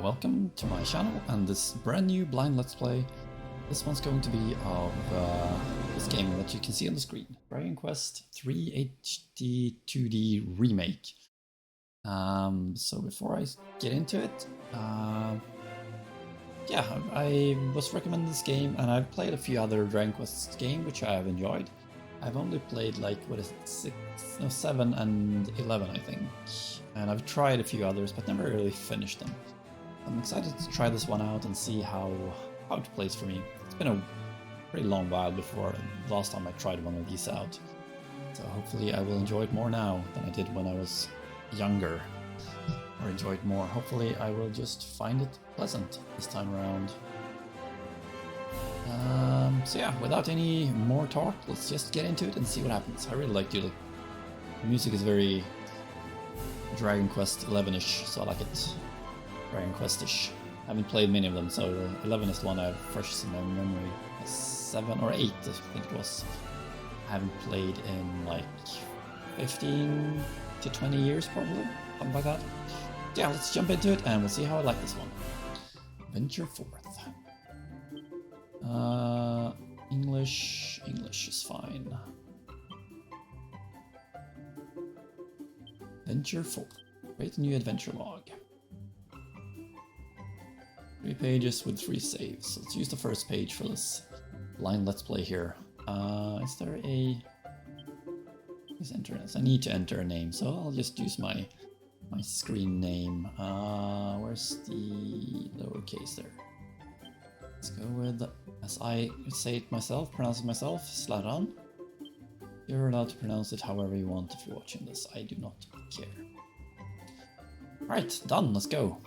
welcome to my channel and this brand new blind let's play. This one's going to be of this game that you can see on the screen, Dragon Quest 3 HD-2D remake. So before I get into it, yeah, I was recommended this game and I've played a few other Dragon Quest games which I have enjoyed. I've only played like, what is it, 7 and 11 I think, and I've tried a few others but never really finished them. I'm excited to try this one out and see how it plays for me. It's been a pretty long while before the last time I tried one of these out, so hopefully I will enjoy it more now than I did when I was younger, or enjoy it more. Hopefully I will just find it pleasant this time around. So yeah, without any more talk, let's just get into it and see what happens. I really like the music is very Dragon Quest 11-ish, so I like it. Dragon Quest-ish. I haven't played many of them, so 11 is the one I have freshest in my memory. 7 or 8 I think it was. I haven't played in like 15 to 20 years probably, something like that. Yeah, let's jump into it and we'll see how I like this one. Venture forth. English is fine. Venture forth. Create a new adventure log. 3 pages with 3 saves. Let's use the first page for this blind let's play here. Is there a... Please enter this. I need to enter a name, so I'll just use my screen name. Where's the lowercase there? Let's go with, as I say it myself, pronounce it myself, Slerran. You're allowed to pronounce it however you want if you're watching this. I do not care. Alright, done. Let's go.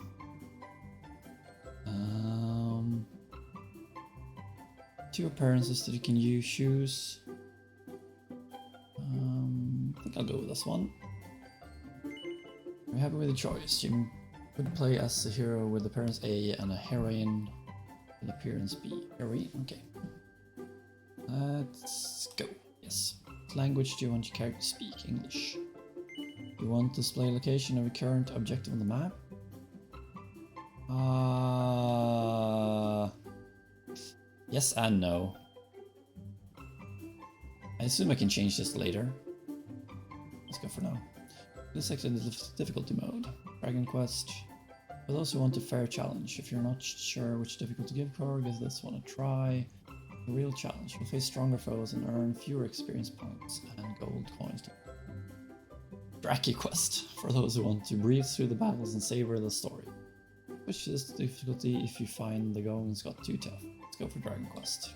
2 appearances that you can choose. I think I'll go with this one. Are you happy with the choice? You could play as a hero with appearance A and a heroine with appearance B. Heroine? Okay. Let's go. Yes. What language do you want your character to speak? English. You want to display location of a current objective on the map? Yes and no. I assume I can change this later. Let's go for now. This is actually the difficulty mode. Dragon Quest. For those who want a fair challenge. If you're not sure which difficulty to give Core, give this one a try. A real challenge. You'll face stronger foes and earn fewer experience points and gold coins. Dragon Quest. For those who want to breathe through the battles and savor the story. Which is the difficulty if you find the going's got too tough. Let's go for Dragon Quest.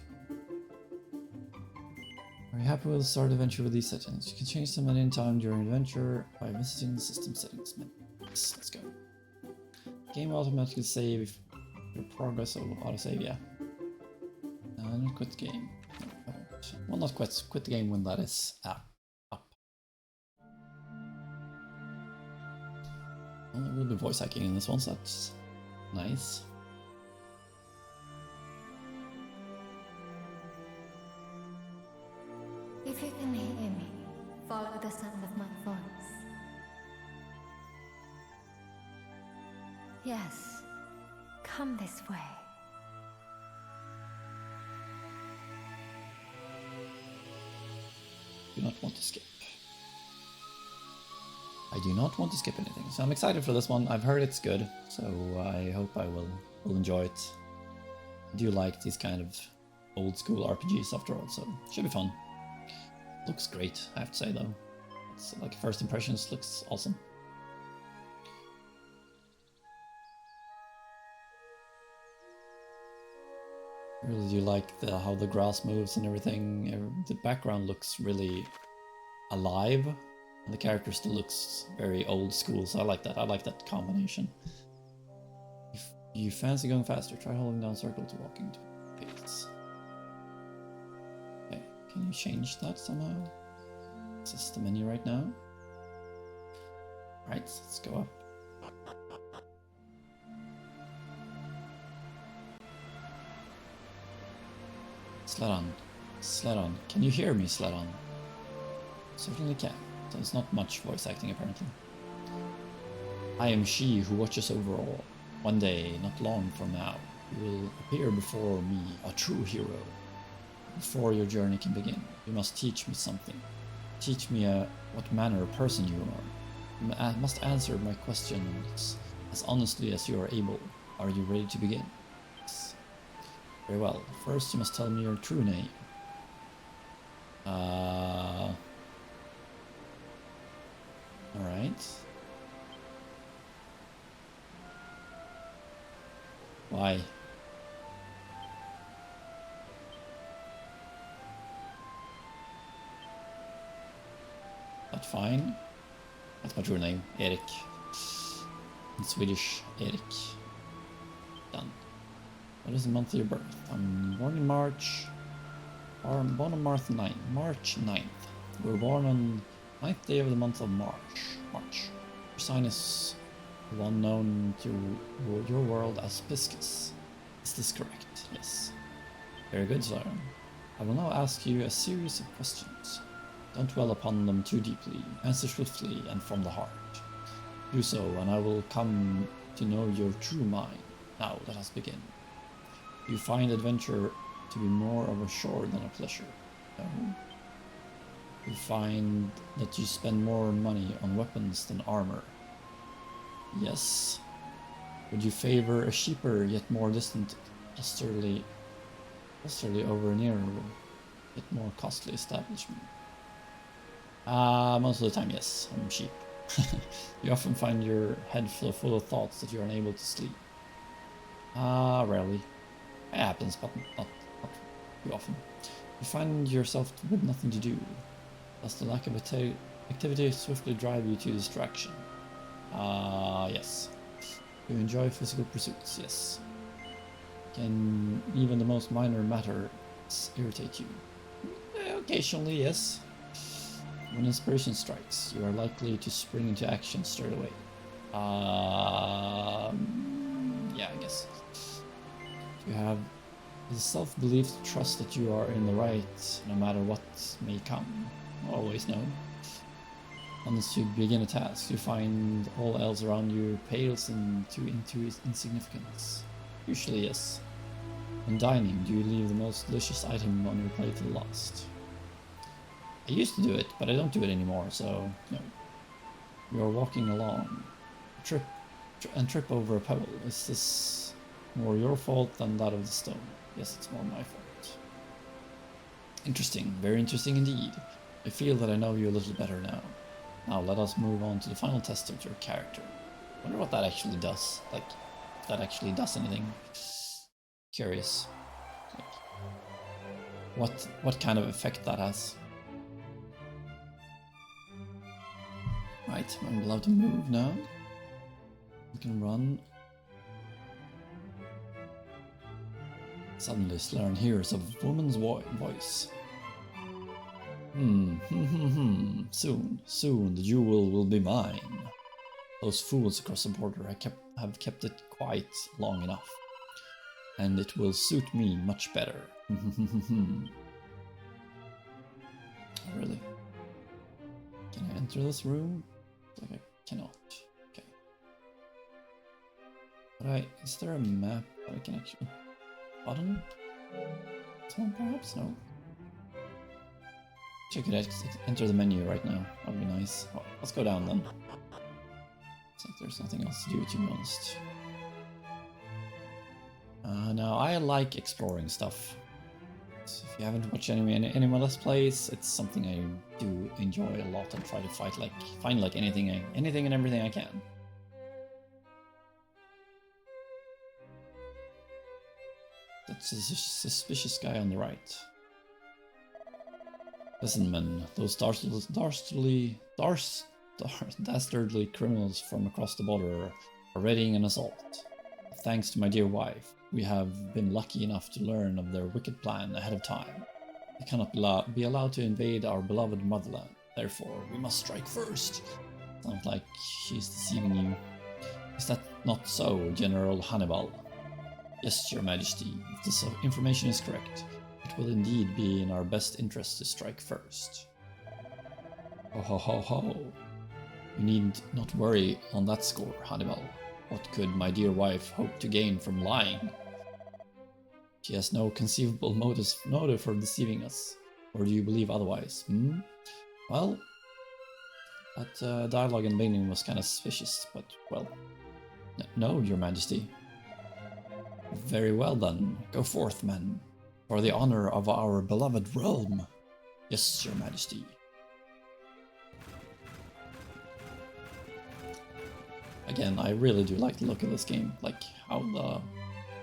Are you happy with the start adventure with these settings? You can change them at any time during adventure by visiting the system settings menu. Yes, let's go. Game will automatically save if your progress will autosave, yeah. And quit the game. No, I won't. Well, not quit the game when that is up. Well, there will be voice hacking in this one, so that's nice. If you can hear me, follow the sound of my voice. Yes, come this way. Do not want to skip. I do not want to skip anything, so I'm excited for this one. I've heard it's good, so I hope I will enjoy it. I do like these kind of old school RPGs after all, so it should be fun. Looks great, I have to say though. It's like first impressions, looks awesome. I really do like how the grass moves and everything. The background looks really alive, and the character still looks very old school, so I like that. I like that combination. If you fancy going faster, try holding down circle to walk into pace. Okay, can you change that somehow? This is the menu right now. Right, let's go up. Slerran, can you hear me, Slerran? Certainly can. So it's not much voice acting apparently. I am she who watches over all. One day, not long from now, you will appear before me, a true hero. Before your journey can begin, you must teach me something. Teach me what manner of person you are. You must answer my questions as honestly as you are able. Are you ready to begin? Yes. Very well. First, you must tell me your true name. Alright. Why? That's fine. That's my true name, Erik. In Swedish, Erik. Done. What is the month of your birth? I'm born in March. Born on March 9th. We were born on 9th day of the month of March. Your sign is the one known to your world as Piscis. Is this correct? Yes. Very good, Slerran. I will now ask you a series of questions. Don't dwell upon them too deeply. Answer swiftly and from the heart. Do so, and I will come to know your true mind. Now, let us begin. You find adventure to be more of a chore than a pleasure. No. You find that you spend more money on weapons than armor. Yes. Would you favor a cheaper yet more distant, clusterly over a nearer yet more costly establishment? Most of the time, yes, I'm cheap. You often find your head full of thoughts that you are unable to sleep. Rarely. It happens, but not too often. You find yourself with nothing to do. Does the lack of activity swiftly drive you to distraction? Yes. You enjoy physical pursuits, yes. Can even the most minor matters irritate you? Occasionally, yes. When inspiration strikes, you are likely to spring into action straight away. Yeah, I guess. You have the self-belief to trust that you are in the right, no matter what may come. Always know. Once you begin a task, you find all else around you pales into insignificance. Usually, yes. When dining, do you leave the most delicious item on your plate to the last? I used to do it, but I don't do it anymore, so no. You are walking along, trip over a pebble. Is this more your fault than that of the stone? Yes, it's more my fault. Interesting, very interesting indeed. I feel that I know you a little better now. Now let us move on to the final test of your character. I wonder what that actually does. Like, if that actually does anything. Curious. Like, what kind of effect that has. Right, I'm allowed to move now. We can run. Suddenly, Slerran hears a woman's voice. Soon the jewel will be mine. Those fools across the border have kept it quiet long enough. And it will suit me much better. Really? Can I enter this room? Like I cannot. Okay. But is there a map that I can actually... Button? This one perhaps? No. Check it out. Enter the menu right now. That would be nice. Oh, let's go down then. Looks like there's nothing else to do, to be honest. Now, I like exploring stuff. So if you haven't watched any of my Let's Plays, it's something I do enjoy a lot and try to find like anything and everything I can. That's a suspicious guy on the right. Listen, men, those dastardly criminals from across the border are readying an assault. Thanks to my dear wife, we have been lucky enough to learn of their wicked plan ahead of time. They cannot be allowed to invade our beloved motherland. Therefore, we must strike first. Sounds like she's deceiving you. Is that not so, General Hannibal? Yes, Your Majesty. If this information is correct, it will indeed be in our best interest to strike first. Ho ho ho ho. You need not worry on that score, Hannibal. What could my dear wife hope to gain from lying? She has no conceivable motive for deceiving us. Or do you believe otherwise? Hmm? Well, that dialogue in the beginning was kind of suspicious, but, well, no, your majesty. Very well then, go forth, men, for the honor of our beloved realm. Yes, your majesty. Again, I really do like the look of this game, like how the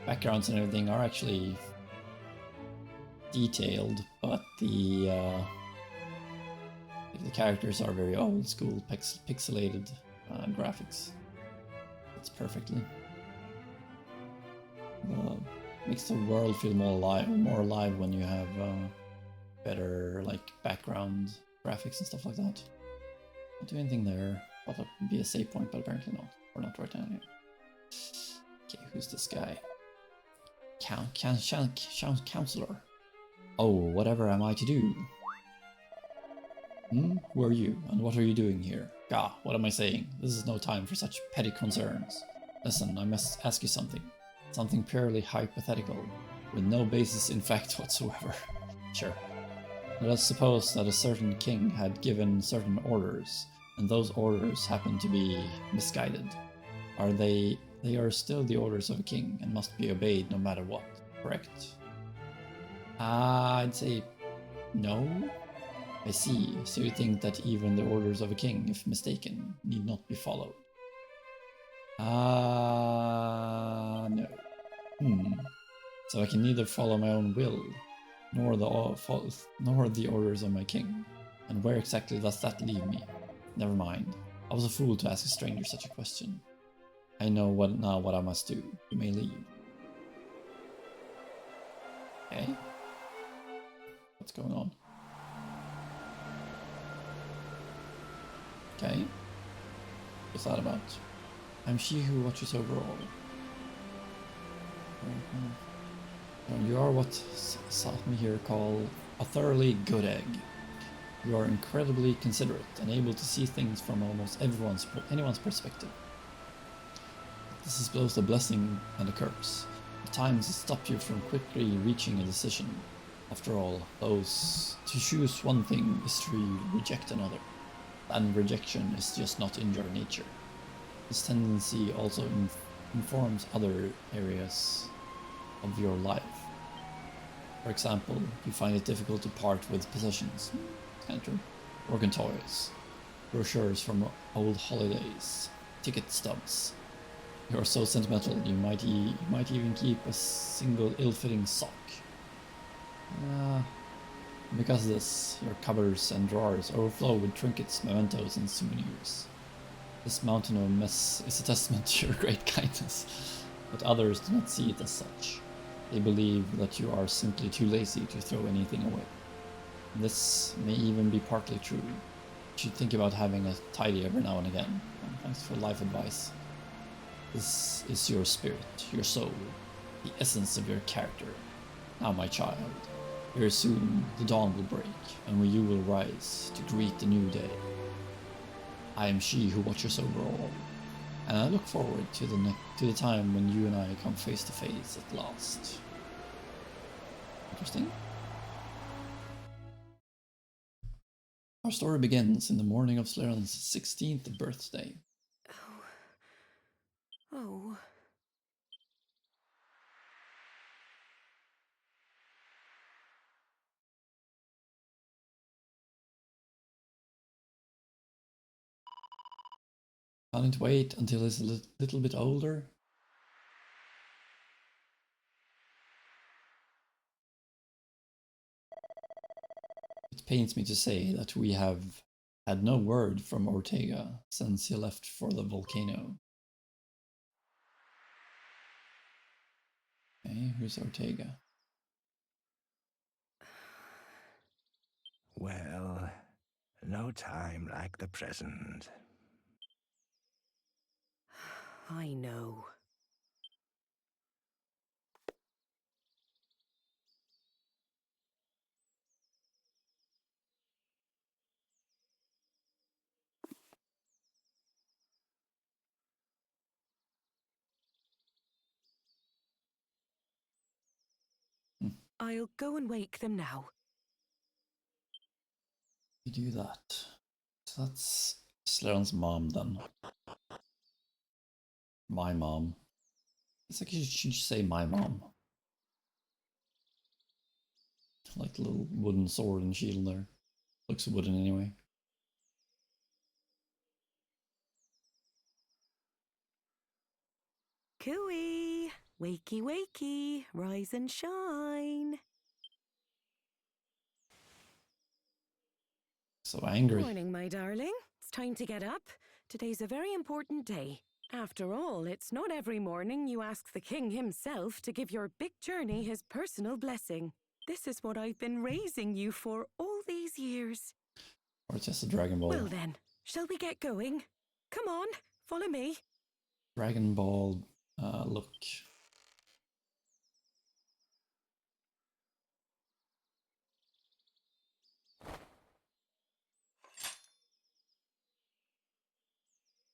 backgrounds and everything are actually detailed, but the characters are very old school, pixelated graphics. It's perfectly. Makes the world feel more alive when you have better like background graphics and stuff like that. Not do anything there. Thought that would be a save point, but apparently not. Or not right now. Okay, who's this guy? Counselor. Oh, whatever am I to do? Who are you, and what are you doing here? Gah, what am I saying? This is no time for such petty concerns. Listen, I must ask you something. Something purely hypothetical, with no basis in fact whatsoever. Sure. Let us suppose that a certain king had given certain orders, and those orders happen to be misguided. They are still the orders of a king and must be obeyed no matter what, correct? I'd say no. I see, so you think that even the orders of a king, if mistaken, need not be followed. No. So I can neither follow my own will, nor the orders of my king. And where exactly does that leave me? Never mind. I was a fool to ask a stranger such a question. I know what I must do. You may leave. Okay. What's going on? Okay. What's that about? I'm she who watches over all. You are what Satmi here call a thoroughly good egg. You are incredibly considerate and able to see things from almost anyone's perspective. This is both a blessing and a curse. At times it stops you from quickly reaching a decision. After all, to choose one thing is to reject another, and rejection is just not in your nature. This tendency also informs other areas of your life. For example, you find it difficult to part with possessions, kind of true, broken toys, brochures from old holidays, ticket stubs. You are so sentimental, you might even keep a single ill-fitting sock. Because of this, your cupboards and drawers overflow with trinkets, mementos, and souvenirs. This mountain of mess is a testament to your great kindness, but others do not see it as such. They believe that you are simply too lazy to throw anything away. This may even be partly true. You should think about having a tidy every now and again. And thanks for life advice. This is your spirit, your soul, the essence of your character. Now, my child, very soon the dawn will break, and you will rise to greet the new day. I am she who watches over all, and I look forward to the time when you and I come face to face at last. Interesting. Our story begins in the morning of Slerran's 16th birthday. Oh. Planning to wait until he's a little bit older? It pains me to say that we have had no word from Ortega since he left for the volcano. Okay, who's Ortega? Well, no time like the present. I know. I'll go and wake them now. You do that. So that's Slerran's mom then. My mom. It's like you should say my mom. Like the little wooden sword and shield there. Looks wooden anyway. Cooey! Wakey, wakey! Rise and shine! So angry. Morning, my darling. It's time to get up. Today's a very important day. After all, it's not every morning you ask the king himself to give your big journey his personal blessing. This is what I've been raising you for all these years. Or it's just a Dragon Ball. Well then, shall we get going? Come on, follow me. Dragon Ball look.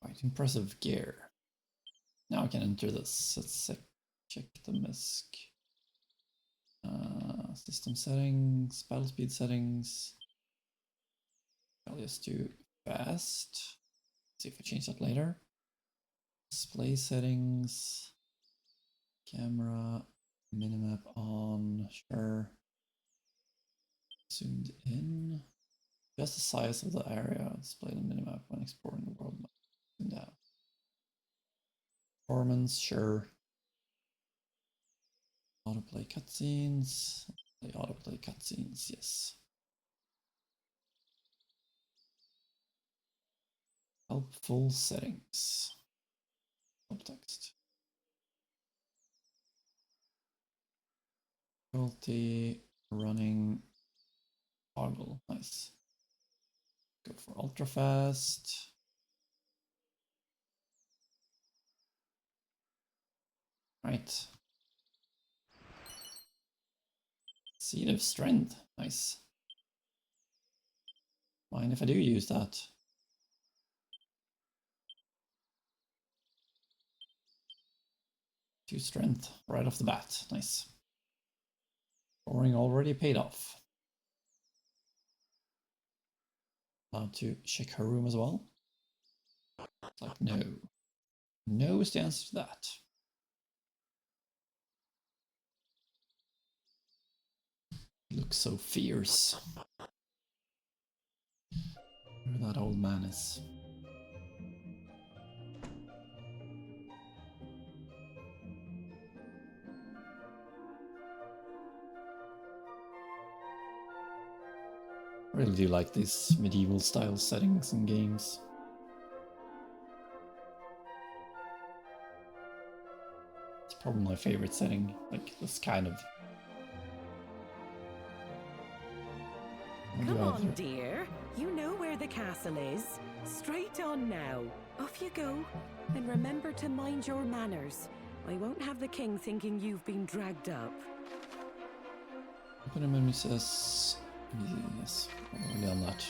Quite impressive gear. Now I can enter this. Let's check the MISC. System settings, battle speed settings. I'll just do fast. See if I change that later. Display settings. Camera. Minimap on. Sure. Zoomed in. Just the size of the area displayed on minimap when exploring the world map. Zoomed out. Performance, sure. Autoplay cutscenes. The autoplay cutscenes, yes. Helpful settings. Help text. Difficulty running toggle. Nice. Go for ultra fast. Right. Seed of strength. Nice. Mind if I do use that? Two strength right off the bat. Nice. Scoring already paid off. Allowed to check her room as well. It's like no. No is the answer to that. He looks so fierce. Where that old man is. I really do like these medieval style settings in games. It's probably my favorite setting, like this kind of. Come on, dear. You know where the castle is. Straight on now. Off you go. And remember to mind your manners. I won't have the king thinking you've been dragged up. Open him and says, yes, already on that.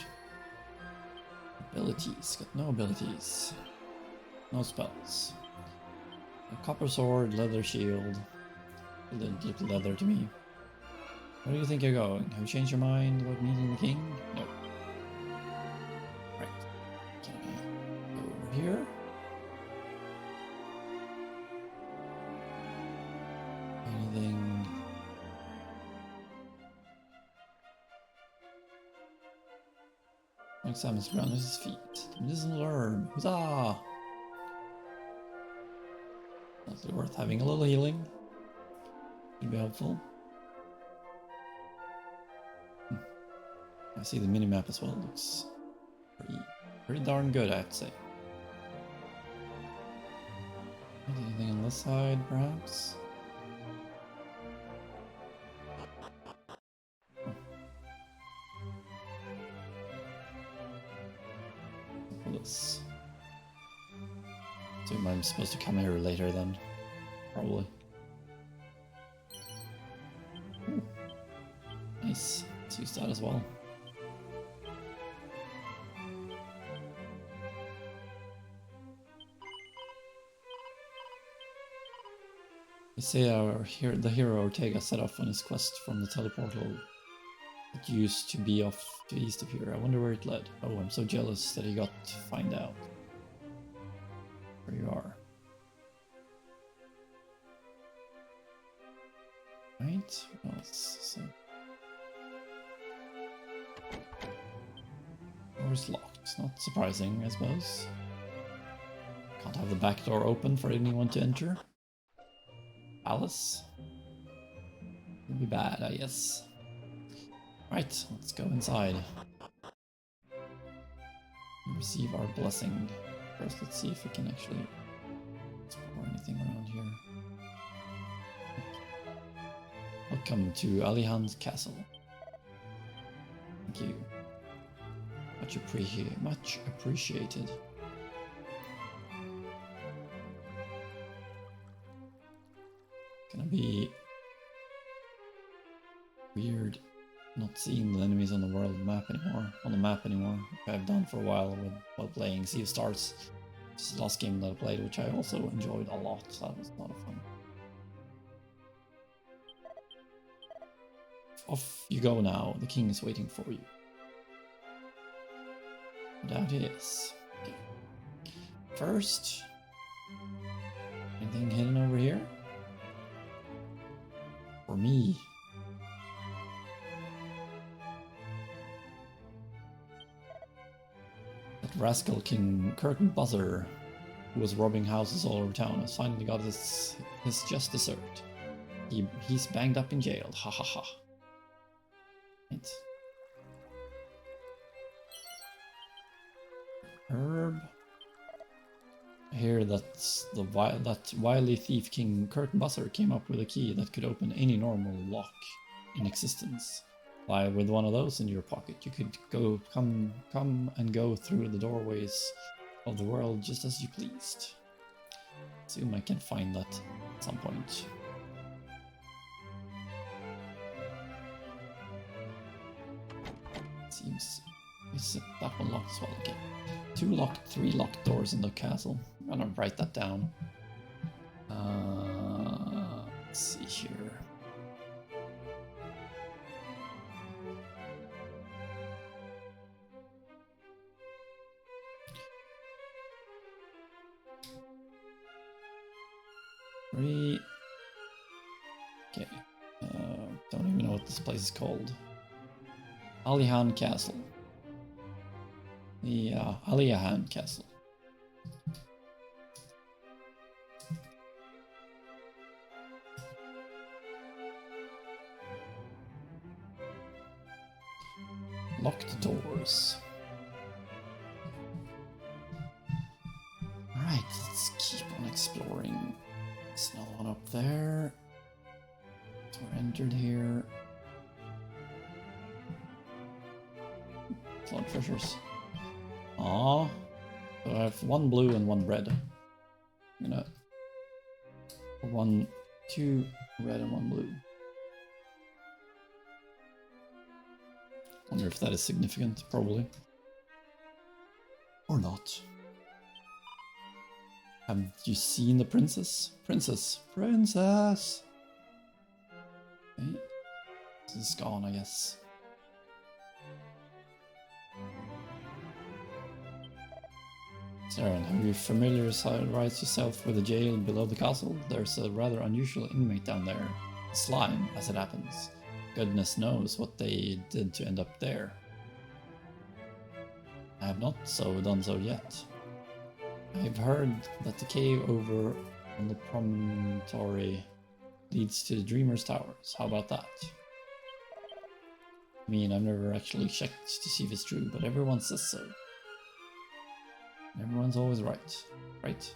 Abilities, got no abilities. No spells. A copper sword, leather shield. Look leather to me. Where do you think you're going? Have you changed your mind about meeting the king? No. Right. Can I go over here? Anything? Examines the ground with his feet. The medicinal herb. Huzzah! Definitely worth having a little healing. Could be helpful. I see the minimap as well. Looks pretty darn good, I have to say. Anything on this side, perhaps? This. So I'm supposed to come here later then, probably. Ooh. Nice. Let's use that as well. They say the hero Ortega set off on his quest from the teleportal that used to be off to east of here. I wonder where it led. Oh, I'm so jealous that he got to find out. There you are. Right, what else? So, door's locked. Not surprising, I suppose. Can't have the back door open for anyone to enter. Alice? Would be bad, I guess. Right, let's go inside. Receive our blessing. First, let's see if we can actually explore anything around here. Welcome to Alihan's castle. Thank you. Much appreciated. Gonna be weird not seeing the enemies on the world map anymore, which I've done for a while while playing Sea of Stars. This is the last game that I played, which I also enjoyed a lot. That was a lot of fun. Off you go now. The king is waiting for you. No doubt he is. Okay. First, anything hidden over here? For me. That rascal King Curtain Buzzer, who was robbing houses all over town, has finally got his just dessert. He's banged up in jail. Ha ha ha. Right. Herb. I hear that that wily thief King Curtain Buzzer came up with a key that could open any normal lock in existence. With one of those in your pocket, you could come and go through the doorways of the world just as you pleased. Assume I can find that at some point. Seems that one locked as well. Okay, 2 locked, 3 locked doors in the castle. I'm gonna write that down. Let's see here. Okay. Don't even know what this place is called. Alihan Castle. The Alihan Castle. Locked doors. Alright, let's keep on exploring. There's another one up there. So we're entered here. A lot of treasures. Aww. So I have 1 blue and 1 red. I'm gonna... 2 red and 1 blue. Wonder if that is significant, probably. Or not. Have you seen the princess? Princess! Princess! Okay. This is gone, I guess. Slerran, have you familiarized yourself with the jail below the castle? There's a rather unusual inmate down there. Slime, as it happens. Goodness knows what they did to end up there. I have not done so yet. I've heard that the cave over on the promontory leads to the Dreamer's Towers. How about that? I mean, I've never actually checked to see if it's true, but everyone says so. Everyone's always right, right?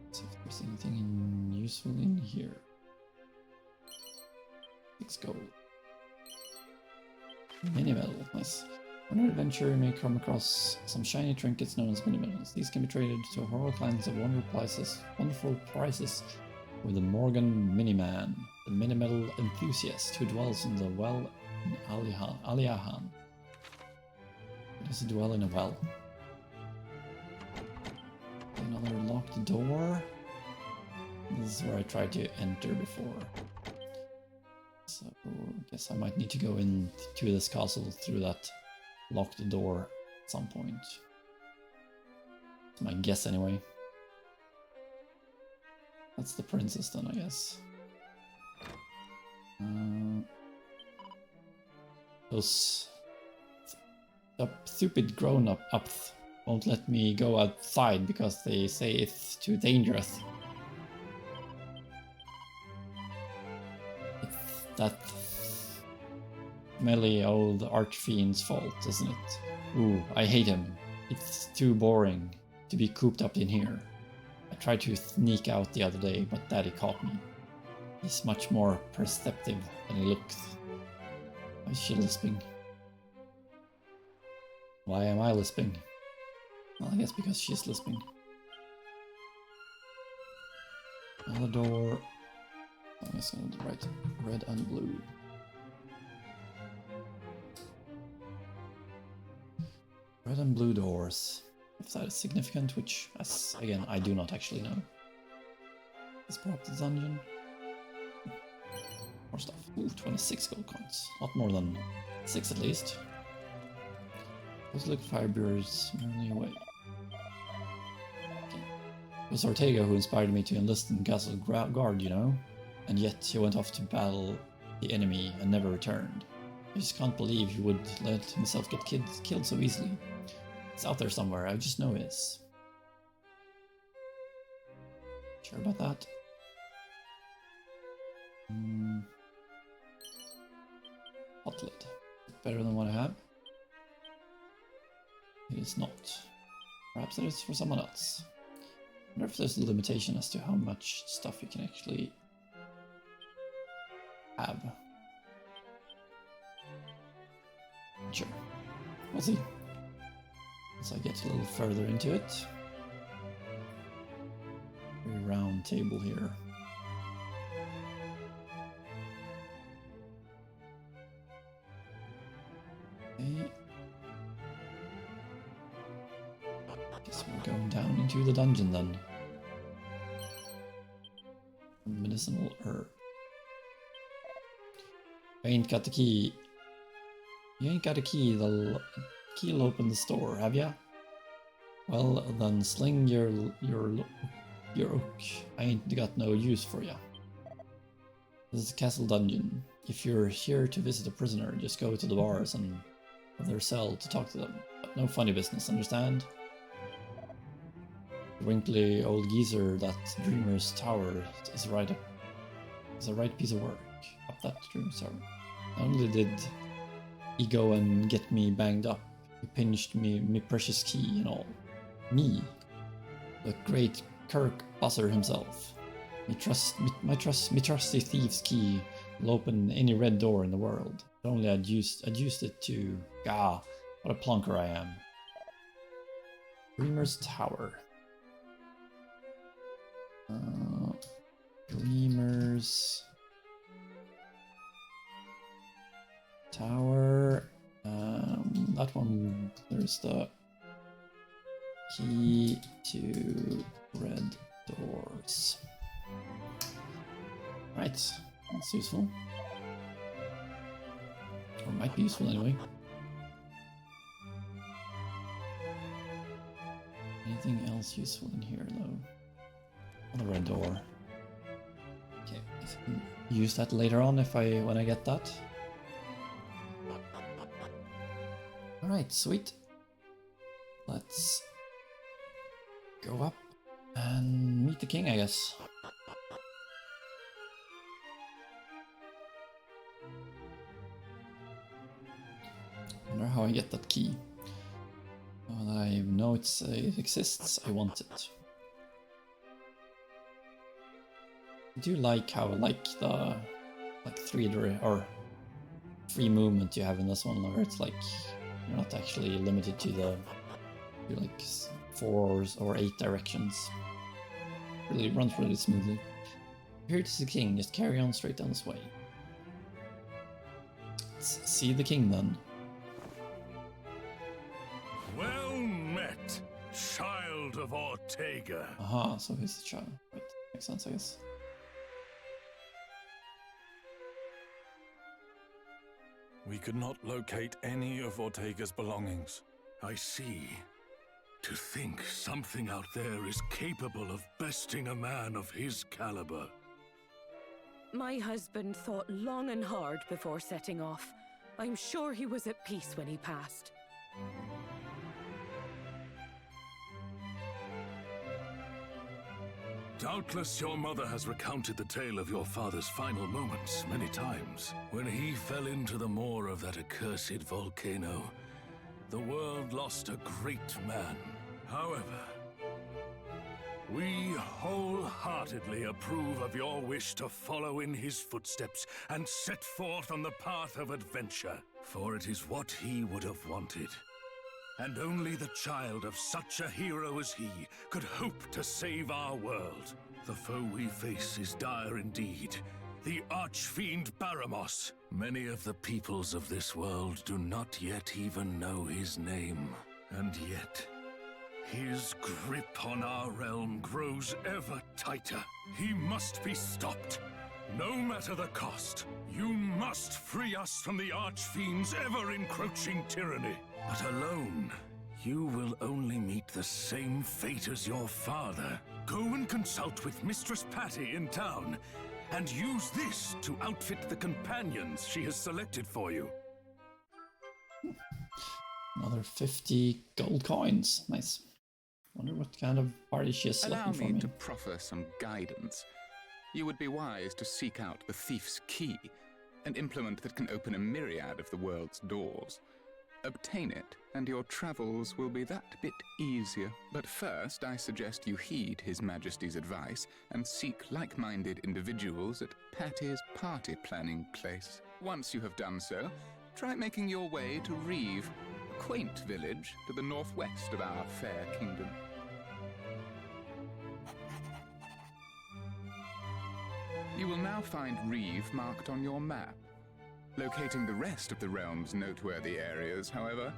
Let's see if there's anything useful in here. 6 gold. Mini medal, nice. On an adventure, you may come across some shiny trinkets known as mini medals. These can be traded to all kinds of wonderful prices with the Morgan Miniman, the mini medal enthusiast who dwells in the well in Aliahan. Does he dwell in a well? Another locked door. This is where I tried to enter before. So I guess I might need to go into this castle through that locked door at some point. That's my guess anyway. That's the princess then, I guess. Those stupid grown-ups won't let me go outside because they say it's too dangerous. It's that smelly old archfiend's fault, isn't it? Ooh, I hate him. It's too boring to be cooped up in here. I tried to sneak out the other day, but Daddy caught me. He's much more perceptive than he looks. Why is she lisping? Why am I lisping? Well, I guess because she's lisping. Another door. I'm just gonna write red and blue. Red and blue doors. If that is significant, which, as again, I do not actually know. Let's put up the dungeon. More stuff. Ooh, 26 gold coins. Not more than 6 at least. Those look firebirds merely away. Okay. It was Ortega who inspired me to enlist in Castle Guard, you know? And yet he went off to battle the enemy and never returned. I just can't believe he would let himself get killed so easily. It's out there somewhere, I just know it is. Sure about that? Hot lid. Better than what I have? It is not. Perhaps it is for someone else. I wonder if there's a limitation as to how much stuff you can actually have. Sure. We'll see. As I get a little further into it. Very round table here. Okay. Guess we're going down into the dungeon then. Medicinal herb. I ain't got the key. You ain't got a key. The key'll open the store, have ya? Well, then sling your oak. I ain't got no use for ya. This is a castle dungeon. If you're here to visit a prisoner, just go to the bars and their cell to talk to them. But no funny business, understand? The wrinkly old geezer that Dreamer's Tower is a right piece of work. Up that Dreamer's Tower. Not only did he go and get me banged up, he pinched me precious key and all. Me, the great Kirk Busser himself. Me trusty thief's key will open any red door in the world. If only I'd used it to... Gah, what a plonker I am. Dreamer's Tower. Dreamer's Tower. That one, there's the key to red doors. Right, that's useful. Or might be useful anyway. Anything else useful in here though? Another red door. Okay, I can use that later on when I get that. Alright, sweet. Let's go up and meet the king, I guess. Wonder how I get that key. Now that I know it exists, I want it. I do like how the free movement you have in this one, where it's like you're not actually limited to the 4 or 8 directions. Really runs really smoothly. Here to see the king, just carry on straight down this way. Let's see the king then. Well met, child of Ortega. Aha, so he's the child. Right, makes sense, I guess. We could not locate any of Ortega's belongings. I see. To think something out there is capable of besting a man of his caliber. My husband thought long and hard before setting off. I'm sure he was at peace when he passed. Doubtless your mother has recounted the tale of your father's final moments many times. When he fell into the maw of that accursed volcano, the world lost a great man. However, we wholeheartedly approve of your wish to follow in his footsteps and set forth on the path of adventure, for it is what he would have wanted. And only the child of such a hero as he could hope to save our world. The foe we face is dire indeed. The archfiend Baramos. Many of the peoples of this world do not yet even know his name. And yet, his grip on our realm grows ever tighter. He must be stopped, no matter the cost. You must free us from the Archfiend's ever-encroaching tyranny. But alone, you will only meet the same fate as your father. Go and consult with Mistress Patty in town, and use this to outfit the companions she has selected for you. Another 50 gold coins. Nice. Wonder what kind of party she is Allow selecting for me me. to proffer some guidance. You would be wise to seek out the thief's key, an implement that can open a myriad of the world's doors. Obtain it, and your travels will be that bit easier. But first, I suggest you heed His Majesty's advice and seek like-minded individuals at Patty's party planning place. Once you have done so, try making your way to Reeve, a quaint village to the northwest of our fair kingdom. You will now find Reeve marked on your map. Locating the rest of the realm's noteworthy areas, however,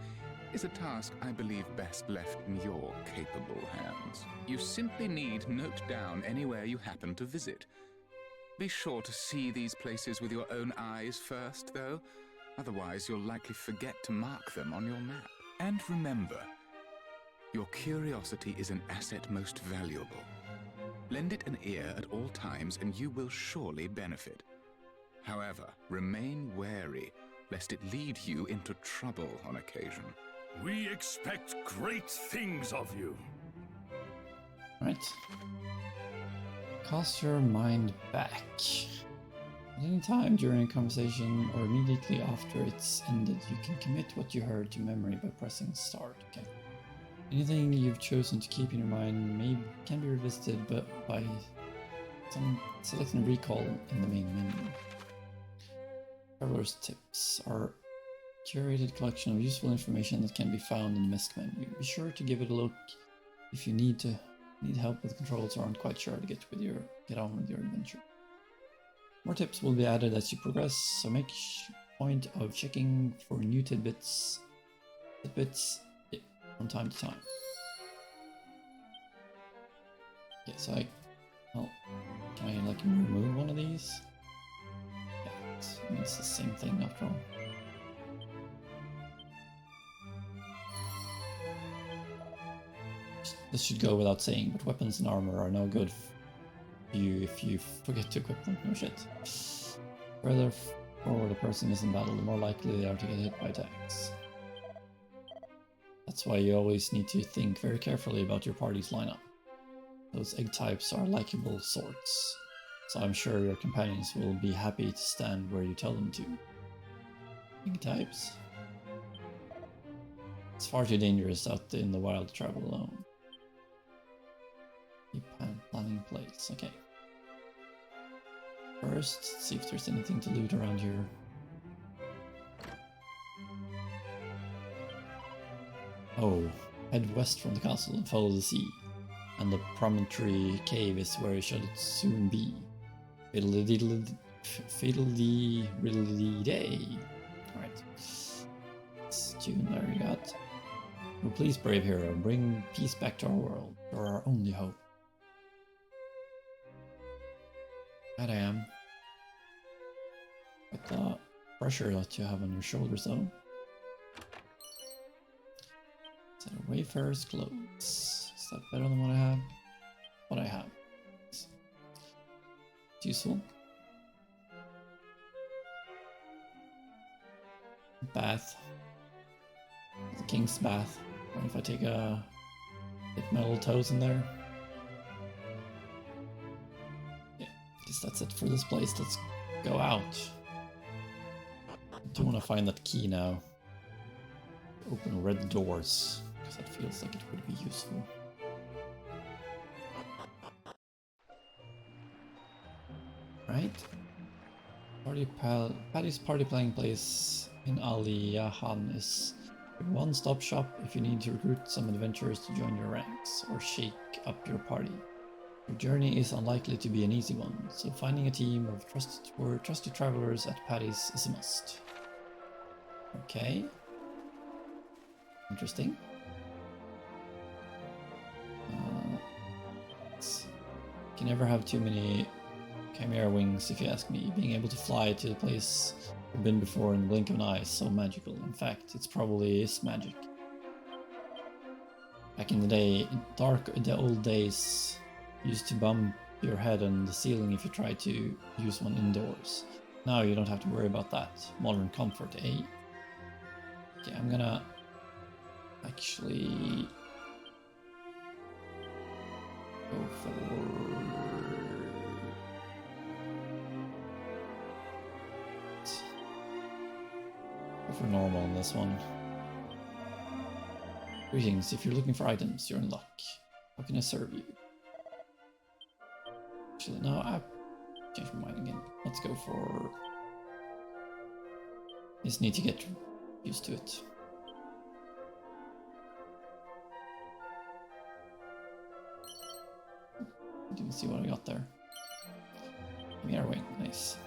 is a task I believe best left in your capable hands. You simply need note down anywhere you happen to visit. Be sure to see these places with your own eyes first, though. Otherwise, you'll likely forget to mark them on your map. And remember, your curiosity is an asset most valuable. Lend it an ear at all times, and you will surely benefit. However, remain wary, lest it lead you into trouble on occasion. We expect great things of you. Right. Cast your mind back. At any time during a conversation or immediately after it's ended, you can commit what you heard to memory by pressing start. Okay. Anything you've chosen to keep in your mind can be revisited by selecting recall in the main menu. Traveler's Tips are a curated collection of useful information that can be found in the misc menu. Be sure to give it a look if you need help with controls or aren't quite sure to get on with your adventure. More tips will be added as you progress, so make point of checking for new tidbits from time to time. Okay, so can I like remove one of these? Yeah, it's the same thing after all. This should go without saying, but weapons and armor are no good for you if you forget to equip them. No shit. Further forward a person is in battle, the more likely they are to get hit by attacks. That's why you always need to think very carefully about your party's lineup. Those egg types are likable sorts, so I'm sure your companions will be happy to stand where you tell them to. Egg types? It's far too dangerous out in the wild to travel alone. Keep planning place, okay. First, see if there's anything to loot around here. Oh, head west from the castle and follow the sea. And the promontory cave is where it should soon be. Fiddly-riddly-day. Alright. Tune there you got. Oh, please, brave hero, bring peace back to our world. You're our only hope. That I am. Quite the pressure that you have on your shoulders, though. Is that a Wayfarer's clothes? Is that better than what I have? What I have. It's useful. Bath. The king's bath. What if I take my little toes in there? Yeah, guess that's it for this place. Let's go out. I do want to find that key now. Open red doors, because that feels like it would be useful. Right? Paddy's party playing place in Aliyahan is a one-stop shop if you need to recruit some adventurers to join your ranks or shake up your party. Your journey is unlikely to be an easy one, so finding a team of trusted travelers at Paddy's is a must. Okay. Interesting. You can never have too many chimera wings, if you ask me. Being able to fly to the place you've been before in the blink of an eye is so magical. In fact, it probably is magic. Back in the day, the old days, you used to bump your head on the ceiling if you tried to use one indoors. Now you don't have to worry about that. Modern comfort, eh? Okay, I'm gonna actually go for normal on this one. Greetings, if you're looking for items, you're in luck. How can I serve you? Actually, no, I've changed my mind again. Let's go for... Just need to get used to it. Didn't see what I got there. Chimera wing, nice.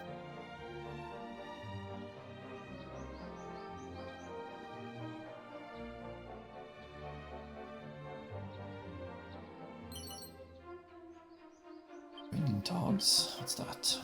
Raining dogs, what's that?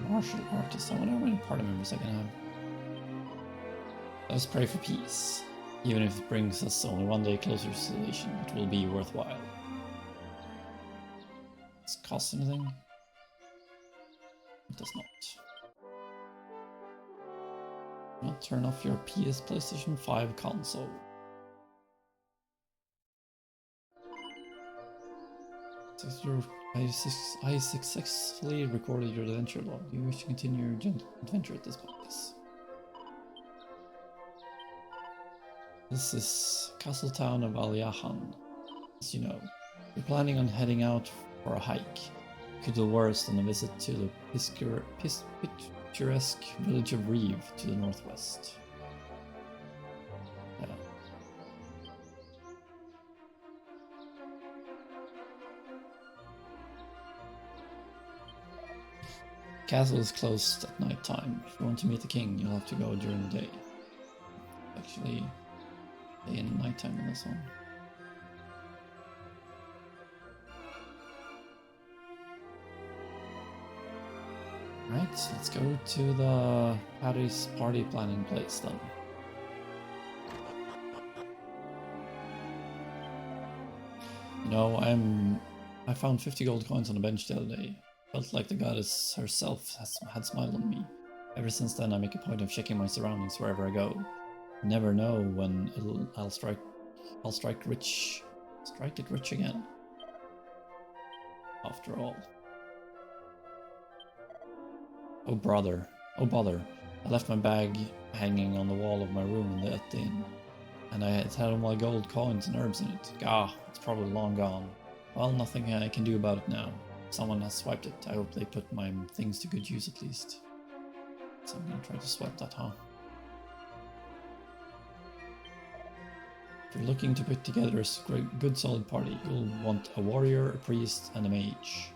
Martial artist. I wonder how many party members I can have. Let's pray for peace. Even if it brings us only one day closer to salvation, it will be worthwhile. Does it cost anything? It does not. Now turn off your PlayStation 5 console. I successfully recorded your adventure log. Do you wish to continue your adventure at this place? This is Castle Town of Aliyahan. As you know, you're planning on heading out for a hike. Could do worse than a visit to the picturesque village of Reeve to the northwest. Yeah. Castle is closed at night time. If you want to meet the king, you'll have to go during the day. Actually, day and night time in this one. Right, let's go to the Paddy's party planning place then. You know, I found 50 gold coins on a bench the other day. Felt like the goddess herself had smiled on me. Ever since then, I make a point of checking my surroundings wherever I go. Never know when I'll strike it rich again. After all. Oh bother. I left my bag hanging on the wall of my room at the inn, and it had all my gold coins and herbs in it. Gah, it's probably long gone. Well, nothing I can do about it now. Someone has swiped it. I hope they put my things to good use at least. So I'm gonna try to swipe that, huh? If you're looking to put together a good solid party, you'll want a warrior, a priest, and a mage.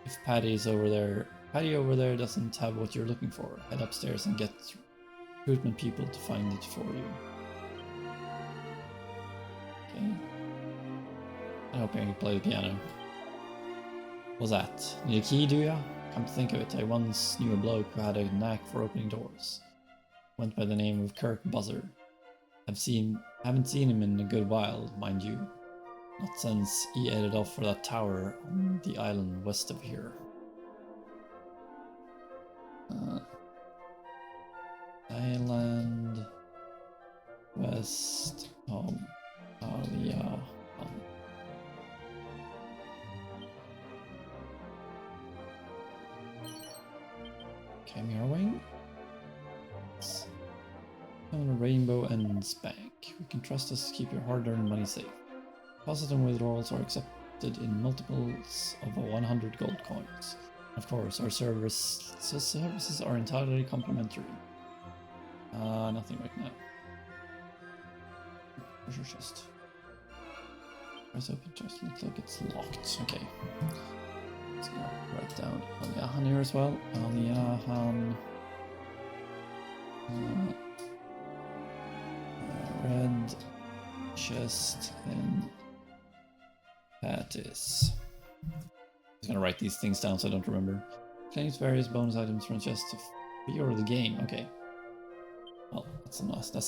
If Patty over there doesn't have what you're looking for, head upstairs and get recruitment people to find it for you. Okay. I hope I can play the piano. What's that? Need a key, do ya? Come to think of it, I once knew a bloke who had a knack for opening doors. Went by the name of Kirk Buzzer. Haven't seen him in a good while, mind you. Not since he headed off for that tower on the island west of here. Island west of Alia. Okay, Mirrorwing. On a rainbow and spank. We can trust us to keep your hard-earned money safe. Deposit and withdrawals are accepted in multiples of 100 gold coins. Of course, our services are entirely complimentary. Nothing right now. Treasure chest. Press open chest. Looks like it's locked. Okay. Let's go write down Aliahan here as well. Aliahan. Red chest and Pattis. I'm gonna write these things down so I don't remember. Claims various bonus items from chest to pre-order the game. Okay. Well, that's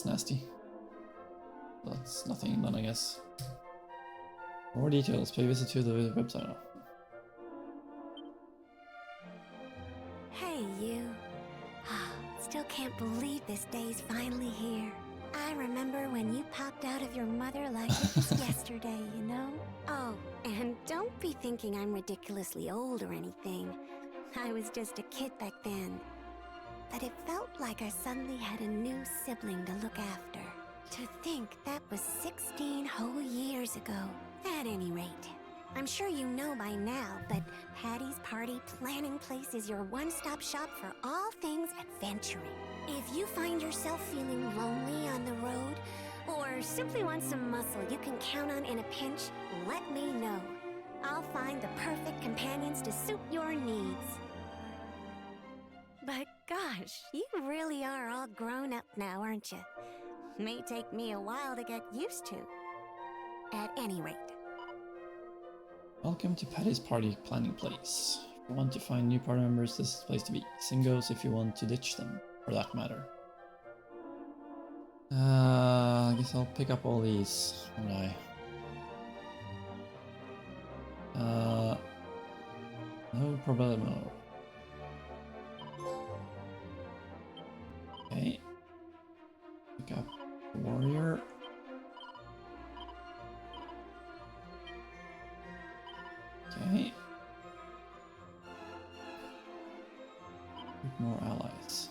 nasty. That's nothing then, I guess. For more details, please visit to the website. Hey, you. Still can't believe this day's finally here. I remember when you popped out of your mother like it was yesterday, you know? Oh, and don't be thinking I'm ridiculously old or anything. I was just a kid back then. But it felt like I suddenly had a new sibling to look after. To think that was 16 whole years ago. At any rate, I'm sure you know by now, but Patty's Party Planning Place is your one-stop shop for all things adventuring. If you find yourself feeling lonely on the road, or simply want some muscle you can count on in a pinch, let me know. I'll find the perfect companions to suit your needs. But gosh, you really are all grown up now, aren't you? May take me a while to get used to. At any rate. Welcome to Patty's Party Planning Place. If you want to find new party members, this is the place to be. Same goes if you want to ditch them, for that matter. I guess I'll pick up all these, won't I? No problemo. Okay. Pick up warrior. Okay. More allies.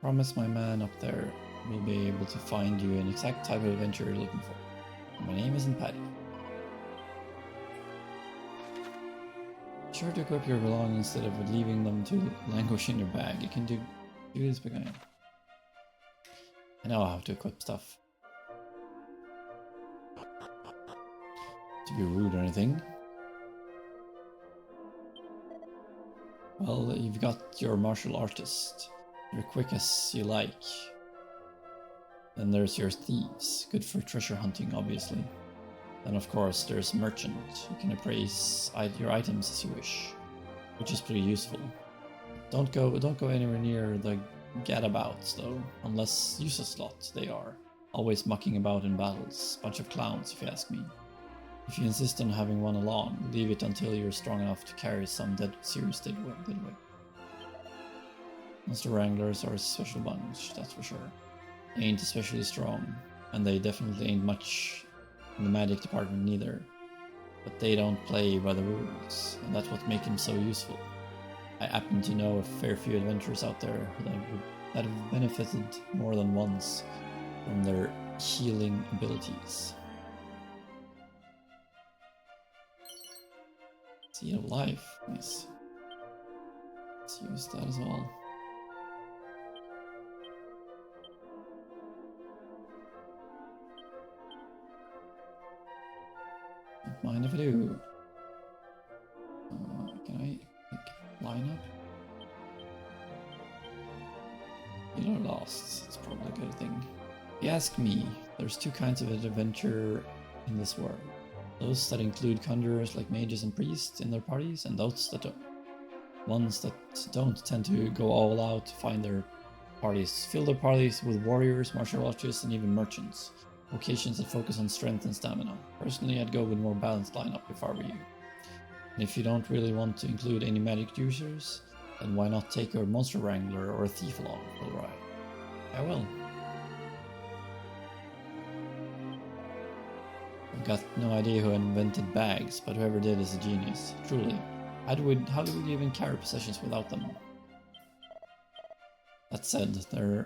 Promise my man up there will be able to find you an exact type of adventure you're looking for. My name isn't Patty. Be sure to equip your belongings instead of leaving them to languish in your bag. You can do this beginning. I know how to equip stuff. To be rude or anything. Well, you've got your martial artist. You're quick as you like. Then there's your thieves, good for treasure hunting, obviously. Then of course there's merchant. You can appraise your items as you wish, which is pretty useful. Don't go anywhere near the gadabouts though, unless use a slot. They are always mucking about in battles. Bunch of clowns, if you ask me. If you insist on having one along, leave it until you're strong enough to carry some serious dead weight. Monster Wranglers are a special bunch, that's for sure. They ain't especially strong, and they definitely ain't much in the magic department neither. But they don't play by the rules, and that's what makes them so useful. I happen to know a fair few adventurers out there that have benefited more than once from their healing abilities. Seed of Life, nice. Let's use that as well. Don't mind if I do. Can I line up? You're lost. It's probably a good thing. If you ask me, there's two kinds of adventure in this world. Those that include conjurers like mages and priests in their parties, and those that don't. Ones that don't tend to go all out to find their parties. Fill their parties with warriors, martial artists, and even merchants. Vocations that focus on strength and stamina. Personally, I'd go with more balanced lineup if I were you. And if you don't really want to include any magic users, then why not take a monster wrangler or a thief along for the ride? I will. I've got no idea who invented bags, but whoever did is a genius. Truly. How do we even carry possessions without them? That said, there's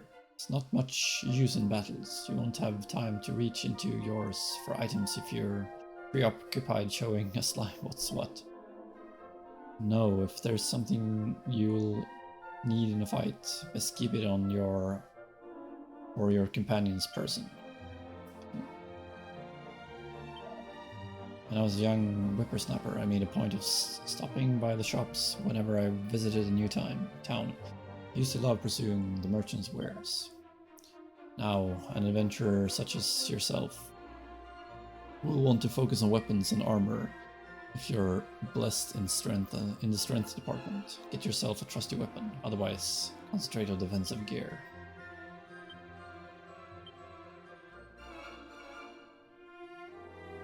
not much use in battles. You won't have time to reach into yours for items if you're preoccupied showing a slime what's what. No, if there's something you'll need in a fight, best keep it on your or your companion's person. When I was a young whippersnapper, I made a point of stopping by the shops whenever I visited a new town. I used to love pursuing the merchants' wares. Now, an adventurer such as yourself will want to focus on weapons and armor. If you're blessed in strength in the strength department, get yourself a trusty weapon. Otherwise, concentrate on defensive gear.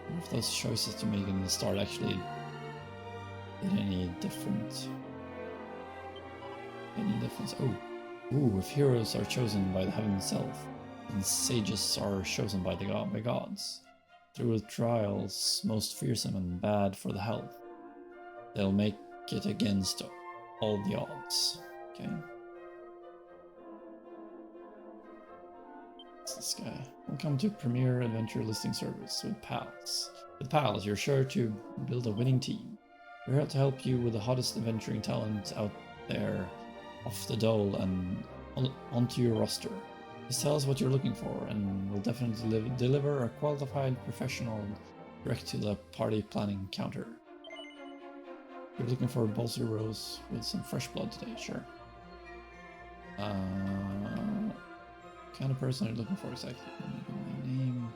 I wonder if those choices you make in the start actually did any difference. Oh, if heroes are chosen by the heaven itself, then sages are chosen by by gods. Through trials most fearsome and bad for the health, they'll make it against all the odds. Okay. What's this guy? Welcome to Premier Adventure Listing Service with Pals. With Pals, you're sure to build a winning team. We're here to help you with the hottest adventuring talent out there, off the dole and onto your roster. Just tell us what you're looking for, and we'll definitely deliver a qualified professional direct to the party planning counter. You're looking for a bold heroes with some fresh blood today, sure. Kind of person are you looking for exactly? Give me a name.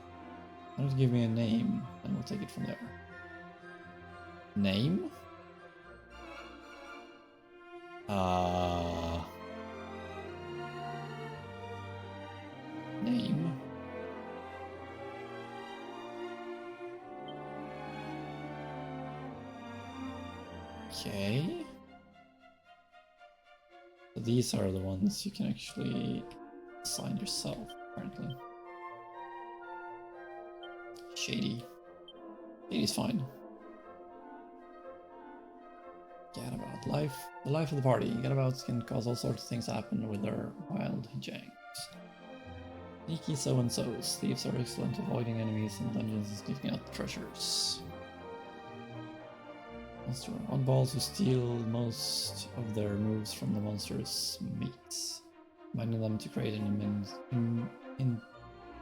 Why don't you give me a name, and we'll take it from there. Name? Name. Okay. So these are the ones you can actually assign yourself, apparently. Shady. Shady's fine. Gadabout. The life of the party. Gadabouts can cause all sorts of things to happen with their wild janks. Sneaky so-and-sos. Thieves are excellent at avoiding enemies in dungeons and sneaking out treasures. Monster oddballs who steal most of their moves from the monster's mates, combining them to create an